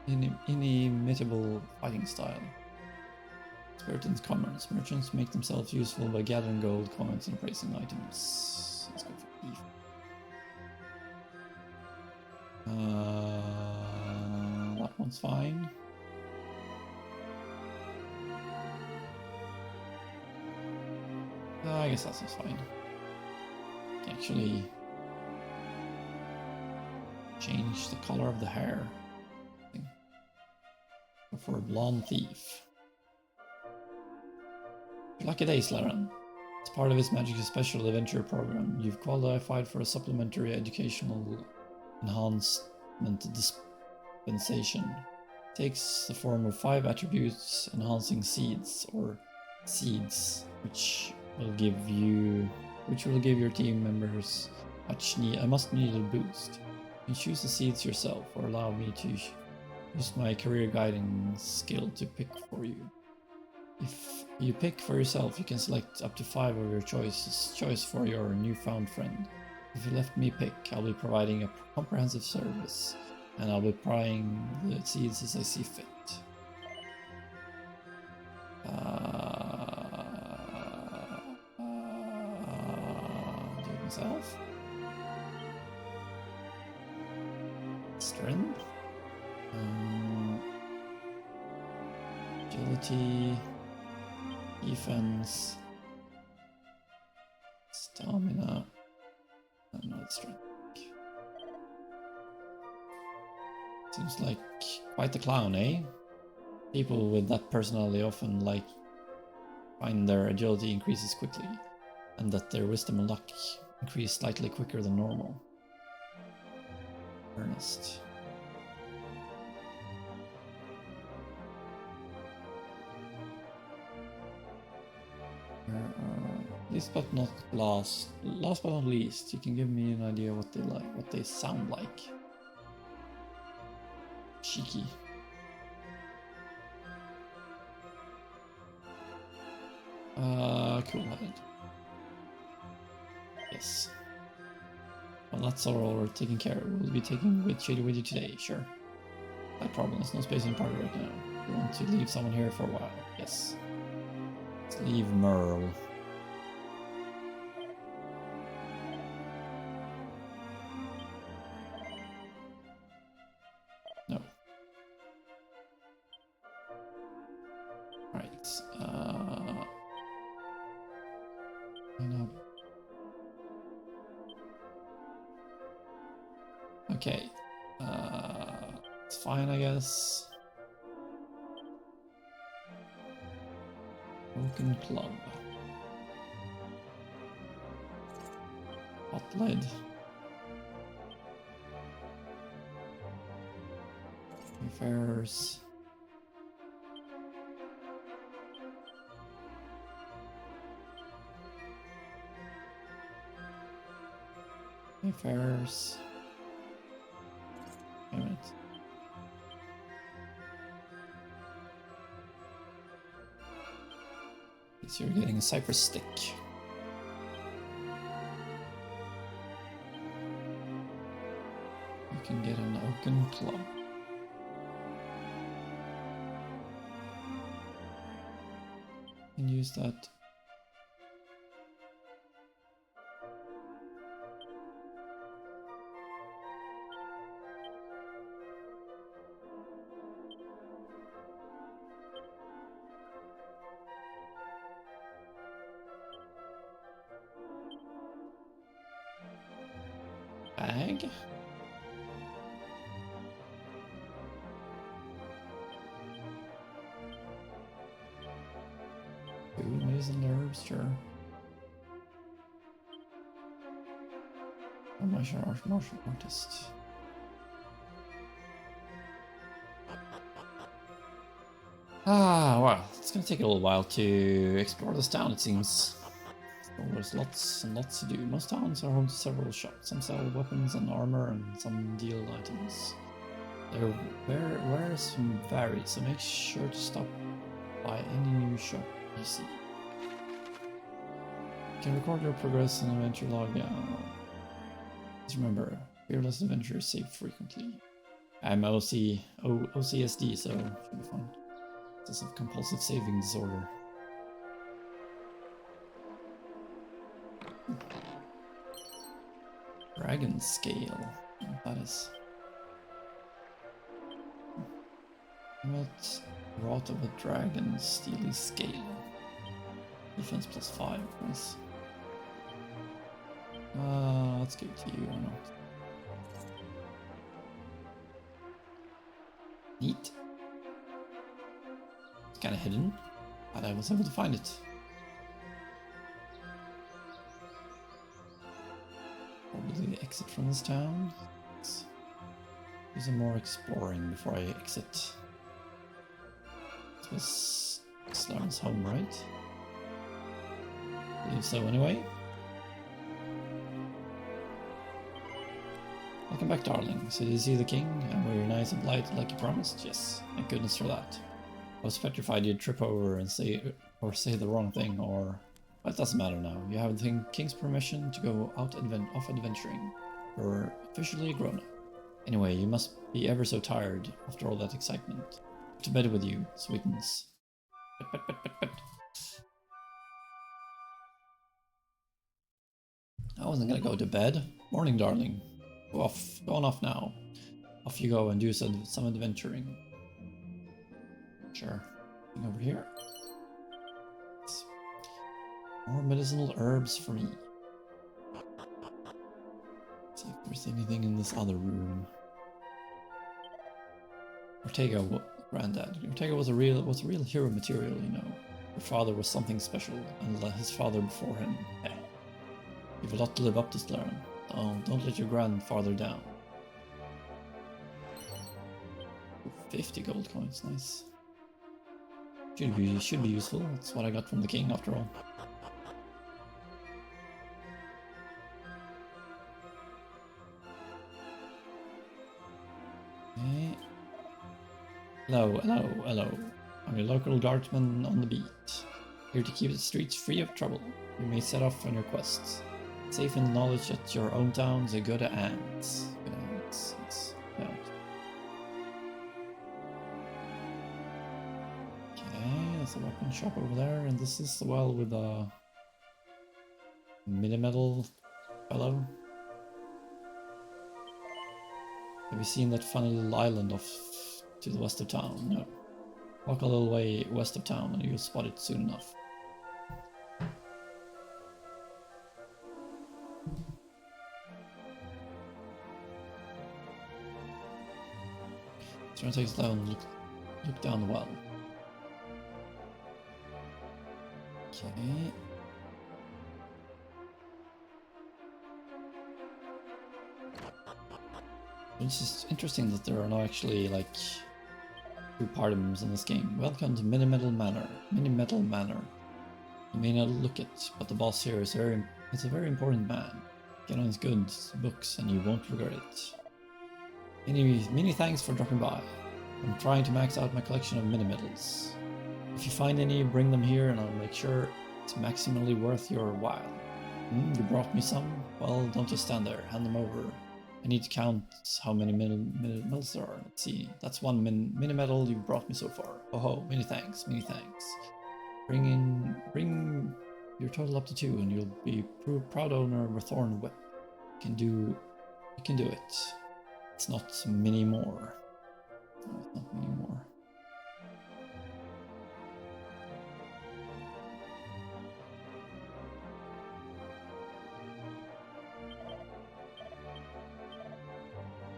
inimitable fighting style. Spiritans commons. Merchants make themselves useful by gathering gold, coins, and praising items. Let's go for thief. That one's fine. I guess that one's fine. Can actually change the color of the hair. Go for a blonde thief. Lucky day, Slerran. As part of his Magic Special Adventure program, you've qualified for a supplementary educational enhancement dispensation. It takes the form of 5 attributes enhancing seeds, or seeds, which will give your team members a must-needed boost. You can choose the seeds yourself, or allow me to use my career guiding skill to pick for you. If you pick for yourself, you can select up to 5 of your choice for your newfound friend. If you let me pick, I'll be providing a comprehensive service, and I'll be prying the seeds as I see fit. myself. Strength. Agility. Defense. Stamina. And not strength. Seems like quite the clown, eh? People with that personality often find their agility increases quickly, and that their wisdom and luck increase slightly quicker than normal. Ernest. Least but not last but not least, you can give me an idea what they like, what they sound like. Cheeky. Cool-headed. Yes. Well, that's all taken care of. We'll be taking with Shady with you today, sure. No problem, there's no space in the party right now. We want to leave someone here for a while. Yes. Let's leave Merle. No. Right. Okay. It's fine, I guess. Oaken Club. Hot lead. Affairs. Affairs. Damn it. Guess you're getting a cypress stick. You can get an oaken club. And use that. Bag. Food, medicine, herbs, sure. A martial artist. Well, it's gonna take a little while to explore this town, it seems. Well, there's lots and lots to do. Most towns are home to several shops. Some sell weapons and armor, and some deal items. Their wares vary, so make sure to stop by any new shop you see. You can record your progress in an adventure log. Just remember, fearless adventurers save frequently. I'm OCSD, so should be fine. This is compulsive saving disorder. Dragon scale. That is. What wrought of a dragon steely scale. Defense +5. Nice. Let's give it to you or not. Neat. It's kind of hidden, but I was able to find it. Probably the exit from this town. Let's do some more exploring before I exit. This was Slerran's home, right? I believe so anyway. Welcome back, darling. So did you see the king? And were you nice and polite like you promised? Yes, thank goodness for that. I was petrified you'd trip over and say the wrong thing, or... But it doesn't matter now. You have the king's permission to go out off adventuring. You're officially a grown-up. Anyway, you must be ever so tired after all that excitement. To bed with you, sweetens. I wasn't gonna go to bed. Morning, darling. Go off. Go on off now. Off you go and do some adventuring. Sure. Over here. More medicinal herbs for me. See if there's anything in this other room. Ortega, Granddad. Ortega was a real hero material, you know. Her father was something special, and his father before him. You've a lot to live up to, Slerran. Oh, don't let your grandfather down. 50 gold coins, nice. Should be useful. That's what I got from the king, after all. Okay. Hello. I'm your local guardsman on the beat. Here to keep the streets free of trouble. You may set off on your quest. Safe in the knowledge that your hometown is a good hands. Good hands. Yeah. Okay, there's a weapon shop over there, and this is the well with a mini-metal fellow. Have you seen that funny little island off to the west of town? No. Walk a little way west of town and you'll spot it soon enough. So I'm gonna take us down and look down the well. Okay. It's just interesting that there are no actually like two partyms in this game. Welcome to Mini-Metal Manor. Mini-Metal Manor. You may not look it, but the boss here is a very important man. Get on his goods, books, and you won't regret it. Many thanks for dropping by. I'm trying to max out my collection of mini-metals. If you find any, bring them here and I'll make sure it's maximally worth your while. You brought me some? Well, don't just stand there, hand them over. I need to count how many metals there are. Let's see, that's one mini-metal you brought me so far. Oh ho, many thanks, many thanks. Bring your total up to 2 and you'll be proud owner of a thorn whip. You can do it. It's not many more. No, it's not many more.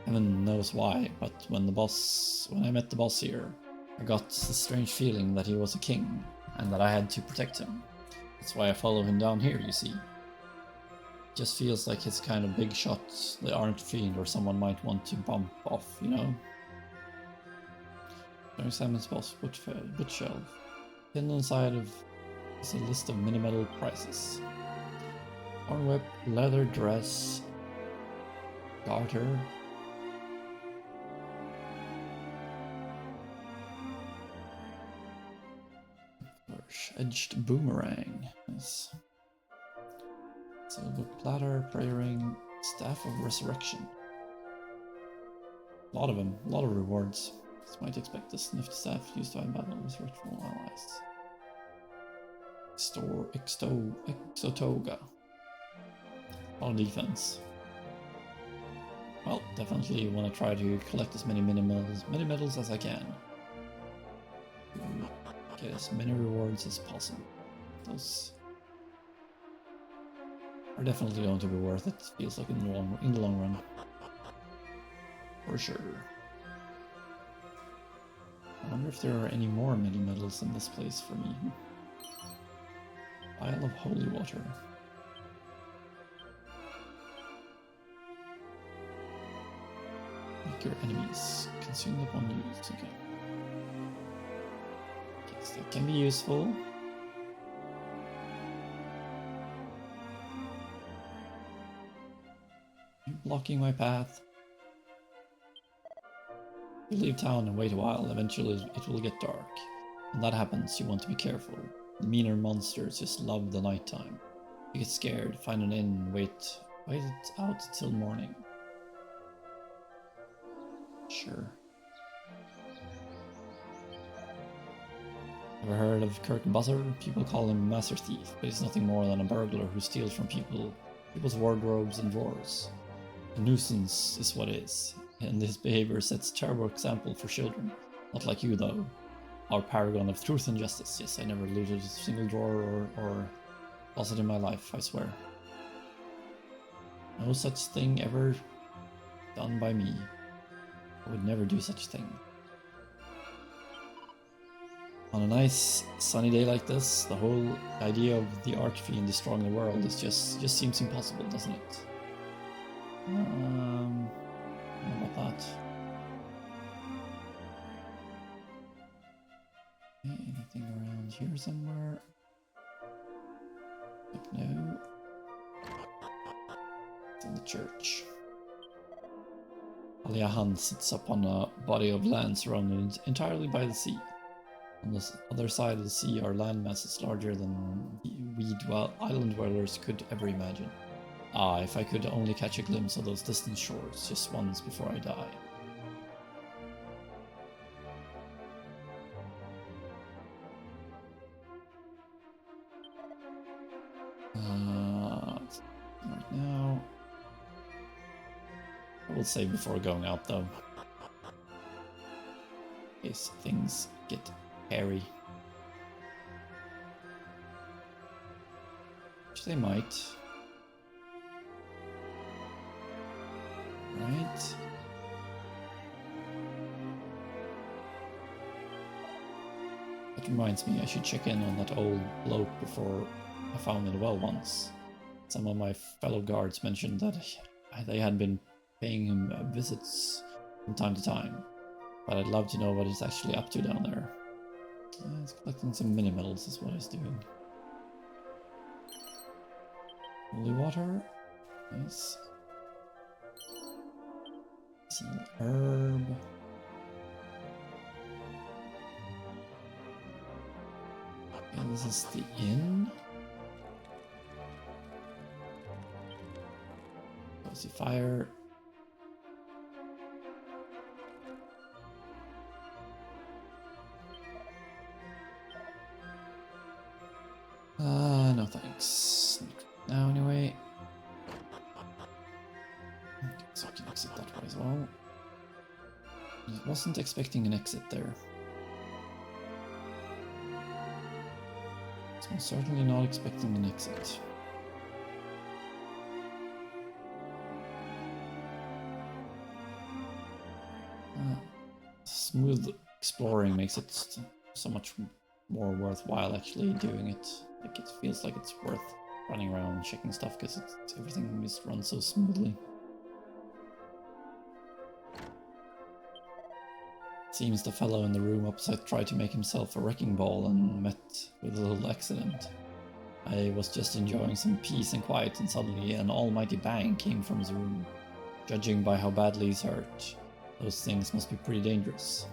Heaven knows why, but when I met the boss here, I got the strange feeling that he was a king, and that I had to protect him. That's why I follow him down here, you see. It just feels like his kind of big shots that aren't fiend or someone might want to bump off, you know? There's Simon's boss bookshelf. Pinned on the side is a list of mini-metal prices. Horn whip, leather dress, garter. Edged boomerang. Nice. Silver platter, prayer ring, staff of resurrection. A lot of them, a lot of rewards. Just might expect the sniffed staff used to fight battle with resurrectional allies. Exotoga. A lot of defense. Well, definitely want to try to collect as many mini-medals as I can. Get as many rewards as possible. Those are definitely going to be worth it. Feels like in the long run, for sure. I wonder if there are any more mini-medals in this place for me. Isle of Holy Water. Make your enemies consume upon use. Okay. That can be useful. You're blocking my path. You leave town and wait a while, eventually it will get dark. When that happens, you want to be careful. The meaner monsters just love the nighttime. You get scared, find an inn, wait it out till morning. Sure. Ever heard of Kirk Buzzer? People call him Master Thief, but he's nothing more than a burglar who steals from people people's wardrobes and drawers. A nuisance is what it is, and this behavior sets a terrible example for children. Not like you, though. Our paragon of truth and justice. Yes, I never looted a single drawer or closet in my life, I swear. No such thing ever done by me. I would never do such a thing. On a nice sunny day like this, the whole idea of the archfiend destroying the world is just seems impossible, doesn't it? How about that? Okay, anything around here somewhere? No. It's in the church. Aliahan sits upon a body of land surrounded entirely by the sea. On the other side of the sea are land masses larger than island dwellers could ever imagine. Ah, if I could only catch a glimpse of those distant shores just once before I die. Right now. I will save before going out though. In case things get hairy. Which they might. Right. That reminds me, I should check in on that old bloke before I found in the well once. Some of my fellow guards mentioned that they had been paying him visits from time to time, but I'd love to know what he's actually up to down there. He's collecting some mini medals is what he's doing. Holy water. Nice. Some herb. Okay, this is the inn. Cozy fire. No thanks. Now anyway. Okay, so I can exit that way as well. I wasn't expecting an exit there. So I'm certainly not expecting an exit. Smooth exploring makes it so much more worthwhile actually doing it. Like it feels like it's worth running around and checking stuff because everything just runs so smoothly. Seems the fellow in the room opposite tried to make himself a wrecking ball and met with a little accident. I was just enjoying some peace and quiet and suddenly an almighty bang came from his room. Judging by how badly he's hurt, those things must be pretty dangerous.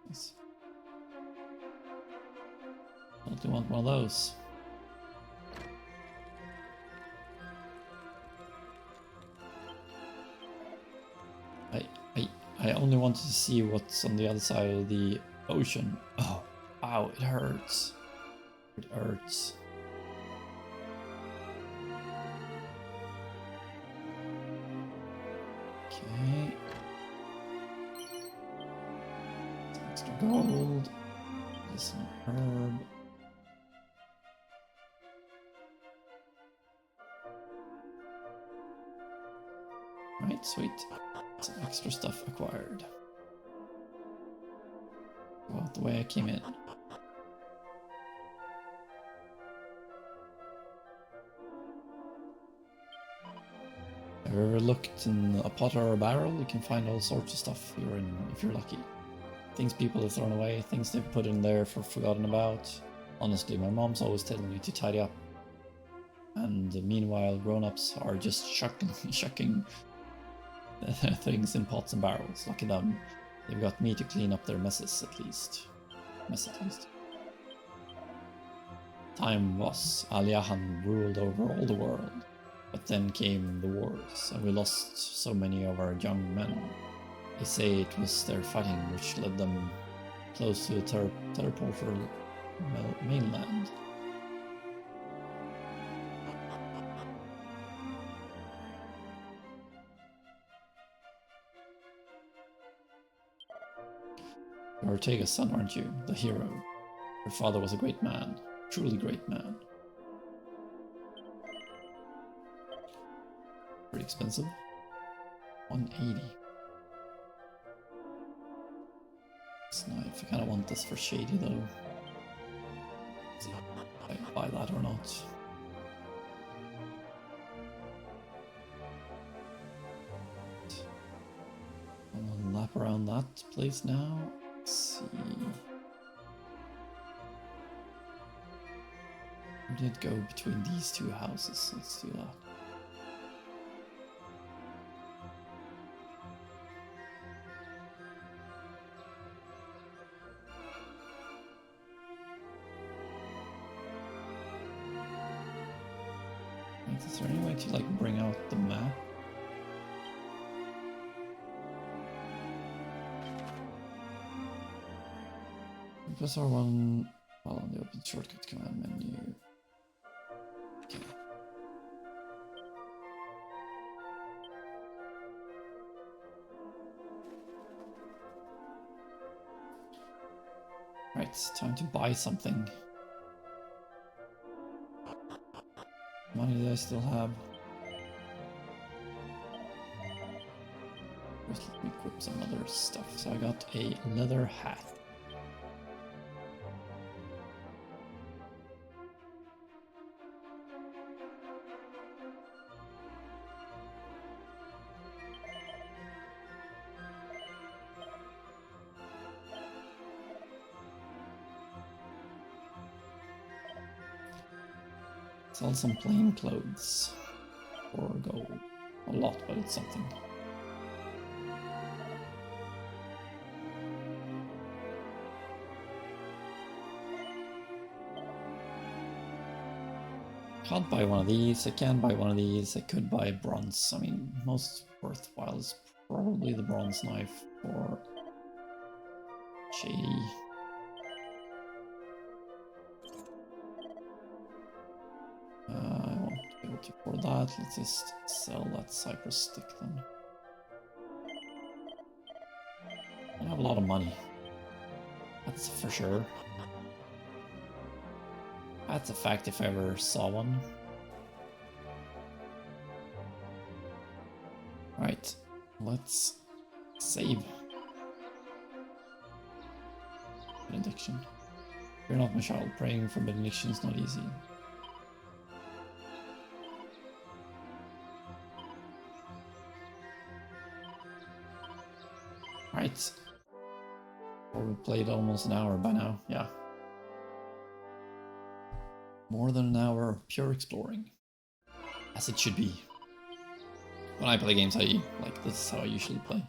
Nice. Totally want one of those. I only wanted to see what's on the other side of the ocean. Oh, ow, it hurts. It hurts. Okay. Some extra gold. This herb. Right, sweet. Some extra stuff acquired. Go out the way I came in. Have you ever looked in a pot or a barrel? You can find all sorts of stuff if you're lucky. Things people have thrown away, things they've put in there for forgotten about. Honestly, my mom's always telling me to tidy up. And meanwhile, grown-ups are just shucking things in pots and barrels. Lucky them. They've got me to clean up their messes at least. Time was, Aliahan ruled over all the world. But then came the wars, and we lost so many of our young men. They say it was their fighting which led them close to the teleporter mainland. You're Ortega's son, aren't you? The hero. Your father was a great man. Truly great man. Pretty expensive. 180. This knife. I kind of want this for Shady though. Let's see if I buy that or not. I'm gonna lap around that place now. Let's see. We did go between these two houses. Let's do that. Is there any way to like bring out the map? Press R1 while on the open shortcut command menu. Okay. Right, time to buy something. Money that I still have. First, let me equip some other stuff. So I got a leather hat. Sell some plain clothes for gold. A lot, but it's something. Can't buy one of these. I can buy one of these. I could buy bronze. I mean, most worthwhile is probably the bronze knife for Shady. I won't be able to afford that. Let's just sell that cypress stick then. I have a lot of money. That's for sure. That's a fact if I ever saw one. Right, let's save. Benediction. You're not my child. Praying for benediction is not easy. Right. Well, we played almost an hour by now, yeah. More than an hour of pure exploring. As it should be. When I play games, this is how I usually play.